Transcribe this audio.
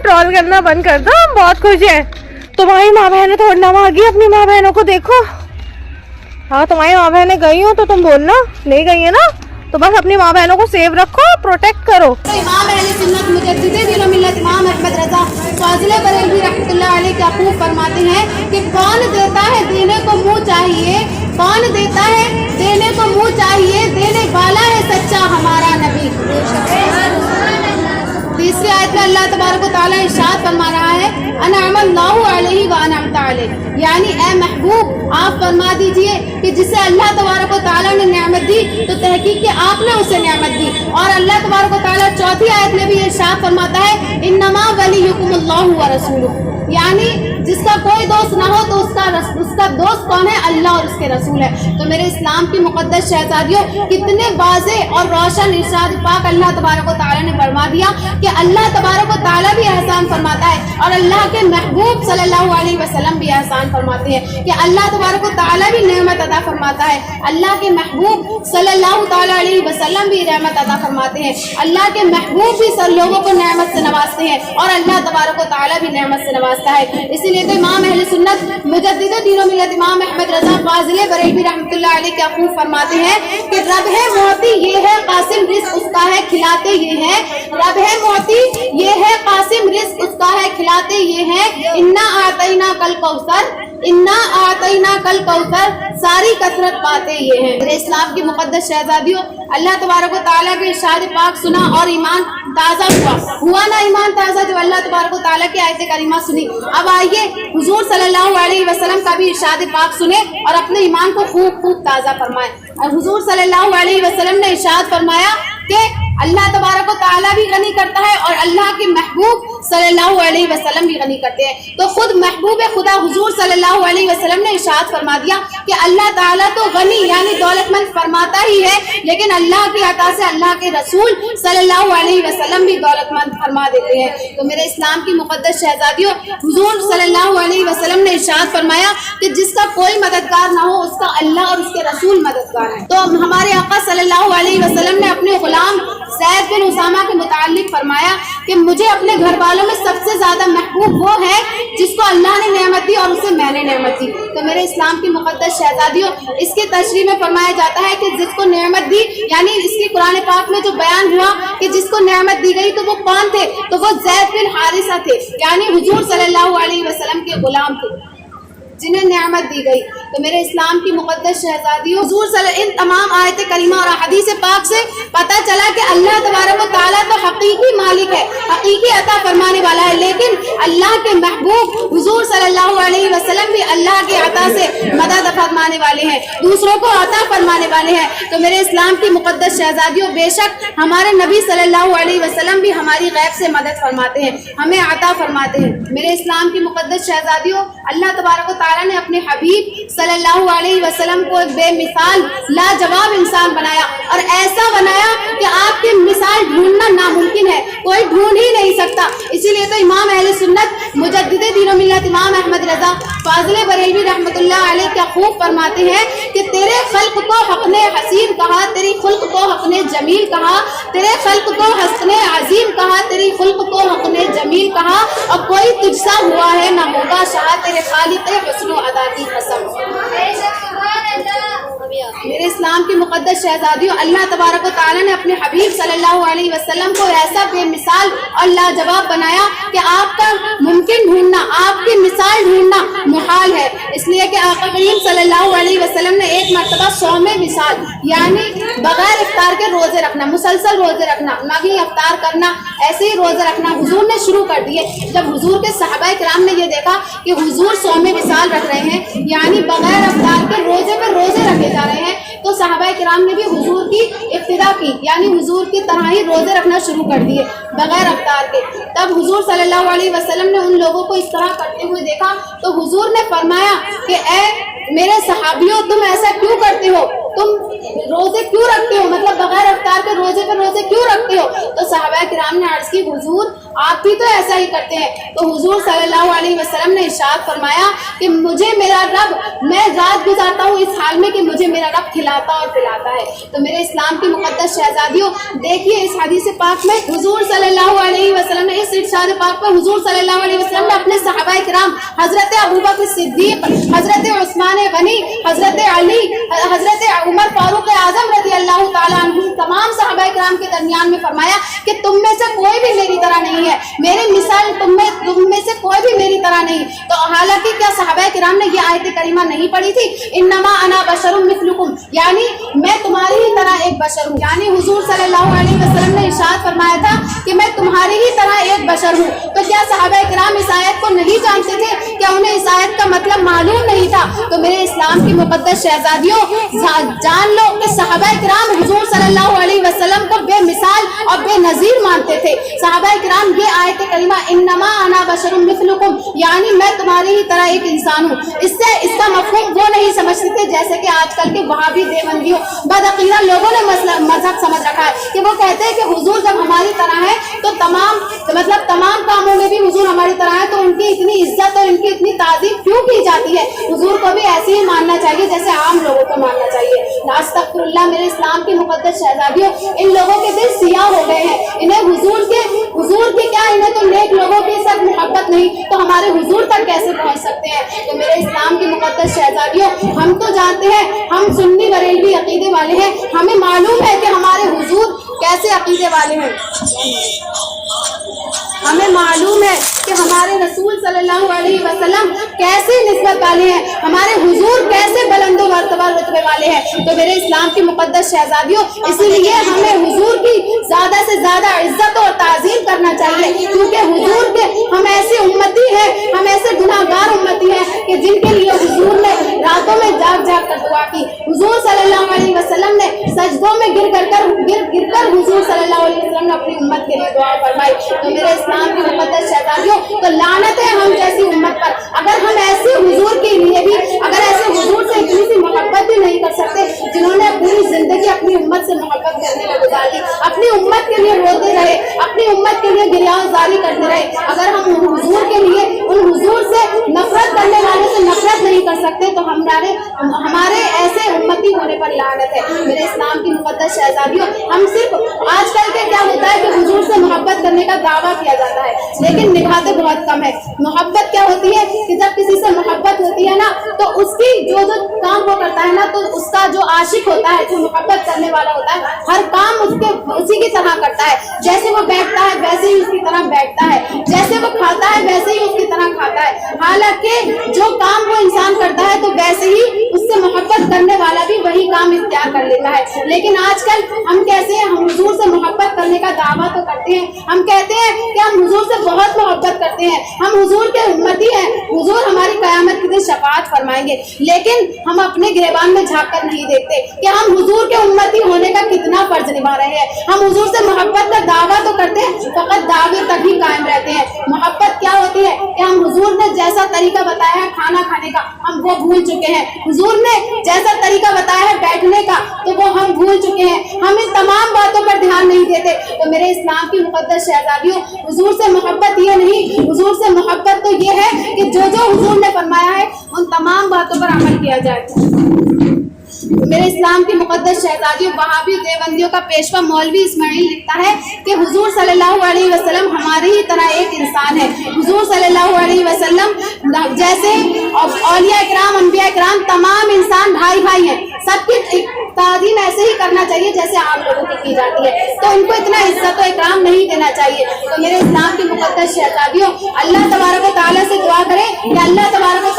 Troll करना बंद कर दो, हम बहुत खुश हैं। तुम्हारी माँ बहनें थोड़ा मांगी, अपनी माँ बहनों को देखो। हाँ, तुम्हारी माँ बहनें गई हो तो तुम बोलना, नहीं गई है ना तो बस अपनी माँ बहनों को सेव रखो, प्रोटेक्ट करो। तो इमाम अहले सुन्नत मुजद्दिदे दीन व मिल्लत इमाम अहमद रज़ा फाज़िले बरेलवी रहमतुल्लाह अलैह क्या खूब फरमाते हैं कि कौन देता है देने को मुँह चाहिए, कौन देता है देने को मुँह चाहिए, देने वाला है सच्चा हमारा नबी। तीसरी आयत में अल्लाह तबारक व तआला इरशाद फरमा रहा है अनअमल्लाहु अलैहि व अनअमत अलैहि, यानी ए महबूब आप फरमा दीजिए कि जिसे अल्लाह तबारक व तआला ने नेमत दी तो तहकीक के आपने उसे नेमत दी। और अल्लाह तबारक व तआला चौथी आयत में भी इरशाद फरमाता है इन्नमा वलियुकुमुल्लाहु व रसूलुहु, यानी जिसका कोई दोस्त ना हो तो उसका दोस्त कौन है? अल्लाह और उसके रसूल है। तो मेरे इस्लाम की मुक़द्दस शहज़ादियों, कितने वाज़े और रोशन इरशाद पाक अल्लाह तबारक व तआला ने फरमा दिया कि अल्लाह तबारक व तआला भी एहसान फरमाता है और अल्लाह के महबूब सल्लल्लाहु अलैहि वसल्लम भी एहसान फरमाते हैं कि अल्लाह तबारक व तआला भी नेमत अता फरमाता है, अल्लाह के महबूब सल्लल्लाहु तआला अलैहि वसल्लम भी रहमत अता फरमाते हैं, अल्लाह के महबूब भी सब लोगों को नेमत से नवाजते हैं और अल्लाह तबारक व तआला भी नेमत से नवाजता है। इसीलिए तो इमाम अहले सुन्नत मुजद्दिदे दीन व मिल्लत इमाम अहमद रज़ा फाज़िले बरेलवी रहमतुल्लाह अलैह क्या खूब फरमाते हैं कि रब है मोती ये है कासिम रिज़्क़ उसका है खिलाते ये है, रब है मोती ये है कासिम रिज़्क़ उसका है खिलाते ये है, इन्ना आतैना कल कौसर, इन्ना आतैना कल कौसर, सारी कसरत पाते ये हैं। मेरे इस्लाम की मुक़द्दस शहज़ादियों, अल्लाह तबारक व तआला के इरशाद पाक सुना और ईमान ताज़ा हुआ ना ईमान ताज़ा जब अल्लाह तबारक व तआला की आयत करीमा सुनी। अब आइए हुजूर सल्लल्लाहु अलैहि वसल्लम का भी इरशाद पाक सुने और अपने ईमान को खूब ताज़ा फरमाएं। और हुजूर सल्लल्लाहु अलैहि वसल्लम ने इरशाद फरमाया कि अल्लाह तबारक व तआला भी गनी करता है और अल्लाह के महबूब सल्लल्लाहु अलैहि वसल्लम भी गनी करते हैं। तो खुद महबूब खुदा हुजूर सल्लल्लाहु अलैहि वसल्लम ने इरशाद फरमा दिया कि अल्लाह ताला तो गनी यानी दौलतमंद फरमाता ही है, लेकिन अल्लाह की अता से अल्लाह के रसूल सल्लल्लाहु अलैहि वसल्लम भी दौलतमंद फरमा देते हैं। तो मेरे इस्लाम की मुक़द्दस शहज़ादियों, हुजूर सल्लल्लाहु अलैहि वसल्लम ने इरशाद फरमाया कि जिसका कोई मददगार ना हो उसका अल्लाह और उसके रसूल मददगार है। तो हमारे आका सल्लल्लाहु अलैहि वसल्लम ने अपने गुलाम ज़ैद बिन उसामा के मुताल्लिक फरमाया कि मुझे अपने घर वालों में सबसे ज्यादा महबूब वो है जिसको अल्लाह ने नेमत दी और उसे मैंने नेमत दी। तो मेरे इस्लाम की मुक़द्दस शहज़ादियों, इसकी तशरीह में फरमाया जाता है कि जिसको नेमत दी, यानी इसकी कुरान पाक में जो बयान हुआ कि जिसको नेमत दी गई तो वो कौन थे, तो वो ज़ैद बिन हारिसा थे, यानी हुजूर सल्लल्लाहु अलैहि वसल्लम के गुलाम थे जिन्हें नेमत दी गई। तो मेरे इस्लाम की मुक़द्दस शहज़ादियों, हुजूर इन तमाम आयत करीमा और हदीस पाक से पता चला कि अल्लाह तबारक व तआला तो हकीकी मालिक है, हकीकी अता फरमाने वाला है, लेकिन अल्लाह के महबूब हुजूर सल्लल्लाहु अलैहि वसल्लम भी अल्लाह के अता से मदद फरमाने वाले हैं, दूसरों को अता फरमाने वाले हैं। तो मेरे इस्लाम की मुक़द्दस शहज़ादियों, बेशक हमारे नबी सल्लल्लाहु अलैहि वसल्लम भी हमारी गैब से मदद फरमाते हैं, हमें अता फरमाते हैं। मेरे इस्लाम की मुक़द्दस शहज़ादियों, अल्लाह तबारक व तआला ने अपने हबीब सल्लल्लाहु अलैहि वसल्लम को एक बेमिसाल लाजवाब इंसान बनाया और ऐसा बनाया कि आपकी मिसाल ढूंढना नामुमकिन है, कोई ढूंढ ही नहीं सकता। इसीलिए तो इमाम अहले सुन्नत मुजद्दिदे दीन व मिल्लत इमाम अहमद रज़ा फाज़िले बरेलवी रहमतुल्लाह अलैह क्या खूब फरमाते हैं कि तेरे खल्क को हक़ने हसीन कहा, तेरी खुल्क को हक़ने जमील कहा, तेरे खल्क को हसने अजीम कहा, तेरी खुल्क को हक़ने जमील कहा, और कोई तुझसा हुआ है ना होगा शाह, तेरे खालिक़े हुस्न व अदा की कसम। मेरे इस्लाम की मुक़द्दस शहज़ादियों, अल्लाह तबारक व तआला ने अपने हबीब सल्लल्लाहु अलैहि वसल्लम को ऐसा बेमिसाल और लाजवाब बनाया कि आपका मुमकिन ढूंढना, आपकी मिसाल ढूंढना मुहाल है। इसलिए कि आका करीम सल्लल्लाहु अलैहि वसल्लम ने एक मरतबा सौमे मिसाल, यानी बगैर इफ्तार के रोजे रखना, मुसलसल रोजे रखना, ना कि इफ्तार करना, ऐसे ही रोजे रखना हुजूर ने शुरू कर दिए। जब हुजूर के सहाबाए किराम ने ये देखा कि हुजूर सौमे मिसाल रख रहे हैं, यानी बगैर इफ्तार के रोजे पर रोजे रखे जा रहे हैं, तो सहाबाए किराम ने भी हुजूर की इक्तिदा की, यानी हुजूर की तरह ही रोजे रखना शुरू कर दिए बगैर इफ्तार के। तब हुजूर सल्लल्लाहु अलैहि वसल्लम ने उन लोगों को इस तरह करते हुए देखा तो हुजूर ने फरमाया कि ए मेरे सहाबियों, तुम ऐसा क्यों करते हो, तुम रोजे क्यों रखते हो, मतलब बगैर इफ्तार के रोजे पे रोजे क्यों रखते हो। तो सहाबाए किराम ने अर्ज की, हुजूर آپ भी तो ऐसा ही करते हैं। तो हुजूर सल्लल्लाहु अलैहि वसल्लम ने इरशाद फरमाया कि मुझे मेरा रब, मैं रात गुजारता हूँ इस हाल में कि मुझे मेरा रब खिलाता और पिलाता है। तो मेरे इस्लाम की मुकद्दस शहजादियों, देखिए इस हदीस पाक में हुजूर सल्लल्लाहु अलैहि वसल्लम ने, इस इरशाद पाक में हुजूर सल्लल्लाहु अलैहि वसल्लम ने अपने सहाबाए किराम हजरत अबू बकर सिद्दीक, हजरत उस्मान गनी, हजरत अली, हजरत उमर फारूक आजम रज़ी अल्लाह ताला अन्हु, तमाम सहाबाए किराम के दरमियान में फरमाया कि तुम में से कोई भी मेरी तरह नहीं है, मेरी मिसाल तुम में से कोई भी मेरी तरह नहीं। तो हालांकि क्या सहाबाए किराम ने ये आयत करीमा नहीं पढ़ी थी, इन्नमा अना बशरुम मिस्लुकुम, यानी मैं तुम्हारी ही तरह एक बशर हूँ। यानी हुजूर सल्लल्लाहु अलैहि वसल्लम ने इरशाद फरमाया था कि मैं तुम्हारी ही तरह एक बशर हूँ। तो क्या सहाबाए किराम इस आयत को नहीं जानते थे? क्या उन्हें इस आयत का मतलब मालूम नहीं था? तो मेरे इस्लाम की मुकद्दस शहजादियों, जान लो कि सहाबाए किराम हुजूर सल्लल्लाहु अलैहि वसल्लम को बेमिसाल और बेनजीर मानते थे। सहाबाए किराम ये आयत करीमा इन्नमा अना बशरुम मिस्लुकुम, यानी मैं तुम्हारी ही तरह एक इंसान हूँ, इसका मफहूम वो नहीं समझते थे जैसे कि आजकल के वहाबी देवबंदियों बदअकीदा लोगों ने मजहब समझ रखा है कि वो कहते हैं कि हुजूर जब हमारी तरह है तो तमाम कामों में भी हुजूर हमारी तरह है, तो उनकी इतनी इज्जत और इनकी इतनी ताज़ीम क्यों की जाती है? हुजूर को भी ऐसे ही मानना चाहिए जैसे आम लोगों को मानना चाहिए। नास्तगफिरुल्लाह। मेरे इस्लाम की मुकद्दस शहजादियों, इन लोगों के दिल सियाह हो गए हैं। इन्हें हुजूर की क्या, इन्हें तो नेक लोगों के साथ मोहब्बत नहीं, तो हमारे हुजूर तक कैसे पहुंच सकते हैं? तो मेरे इस्लाम की मुकद्दस शहजादियों, हम तो जानते हैं हम सुन्नी बरेलवी अकीदे वाले हैं, हमें मालूम है कि हमारे हुजूर कैसे अकीदे वाले हैं। हमें मालूम है कि हमारे रसूल सल्लल्लाहु अलैहि वसल्लम कैसे निस्बत वाले हैं, हमारे हुजूर कैसे बुलंदो मर्तबा रुतबे वाले हैं। तो मेरे इस्लाम की मुकद्दस शहजादियों, इसीलिए हमें हुजूर की ज्यादा से ज्यादा इज्जत और ताज़ीम करना चाहिए, क्योंकि हुजूर के हम ऐसे उम्मती हैं, हम ऐसे गुनाहगार उम्मती हैं कि जिनके लिए हुजूर ने रातों में जाग जाग कर दुआ की। हुजूर सल्लल्लाहु अलैहि वसल्लम ने सजदों में गिर कर हुजूर सल्लल्लाहु अलैहि वसल्लम ने अपनी उम्मत के लिए दुआ फरमाई। तो मेरे इस्लाम की मुकद्दस शहजादियों, तो लानत है हम जैसी उम्मत पर, अगर हम ऐसे हुजूर के लिए भी, अगर ऐसे हुजूर से इतनी सी मोहब्बत भी नहीं कर सकते जिन्होंने पूरी जिंदगी अपनी उम्मत से मोहब्बत करने में गुजार दी, अपनी उम्मत के लिए रोते रहे, अपनी उम्मत के लिए गिरियाज़ारी करते रहे, अगर हम हुजूर के लिए, उन हुजूर से नफरत करने वाले से नफरत नहीं कर सकते, तो हमारे ऐसे उम्मती होने पर लानत है। मेरे इस्लाम की मुकद्दस शहजादियों, हम सिर्फ आजकल के क्या होता है कि हुजूर से मोहब्बत करने का दावा किया जाता है, लेकिन निभाते बहुत कम है। मोहब्बत क्या होती है कि जब किसी से मोहब्बत होती है ना, तो उसकी जो काम वो करता है ना, तो उसका जो आशिक होता है, जो मोहब्बत करने वाला होता है, हर काम उसी की तरह करता है। जैसे वो बैठता है वैसे ही उसकी तरह बैठता है, जैसे वो खाता है वैसे ही उसकी तरह खाता है। हालांकि जो काम वो इंसान करता है, तो वैसे ही उससे मोहब्बत करने वाला भी वही काम इख्तियार कर लेता है। लेकिन आजकल हम कैसे हैं, हम हुजूर से मोहब्बत करने का दावा तो करते हैं, हम कहते हैं कि हम हुजूर से बहुत मोहब्बत करते हैं, हम हुजूर के उम्मती हैं, हुजूर हमारी कयामत के दिन शफाअत फरमाएंगे, लेकिन हम अपने गिरेबान में झांक कर नहीं देखते कि हम हुजूर के उम्मती होने का कितना फर्ज निभा रहे हैं। हम हुजूर से मोहब्बत का दावा तो करते हैं, फकत दावे तक ही कायम रहते हैं। मोहब्बत क्या होती है कि हम हुजूर ने जैसा तरीका बताया है खाना खाने का, हम वो भूल चुके हैं। हुजूर ने जैसा तरीका बताया है बैठने का, तो वो हम भूल चुके हैं, हम इन तमाम बातों पर ध्यान नहीं देते। तो मेरे इस्लाम की मुकद्दस शहजादियों, हुजूर से मोहब्बत ये नहीं, हुजूर से मोहब्बत तो ये है कि जो जो हुजूर ने फरमाया है उन तमाम बातों पर अमल किया जाए। मेरे इस्लाम की मुकद्दस शहजादियों, वहाबी देवबंदियों का पेशवा मौलवी इस्माइल लिखता है कि हुजूर सल्लल्लाहु अलैहि वसल्लम हमारी ही तरह एक इंसान है। हुजूर सल्लल्लाहु अलैहि वसल्लम जैसे औलिया इकराम, अंबिया इकराम, तमाम इंसान भाई भाई हैं, सबकी ताज़ीम ऐसे ही करना चाहिए जैसे आम लोगों की जाती है, तो इनको इतना इज्जत और इकराम नहीं देना चाहिए। तो मेरे इस्लाम की मुकद्दस शहजादियों, अल्लाह तबारक व तआला से दुआ करें कि अल्लाह तबारक व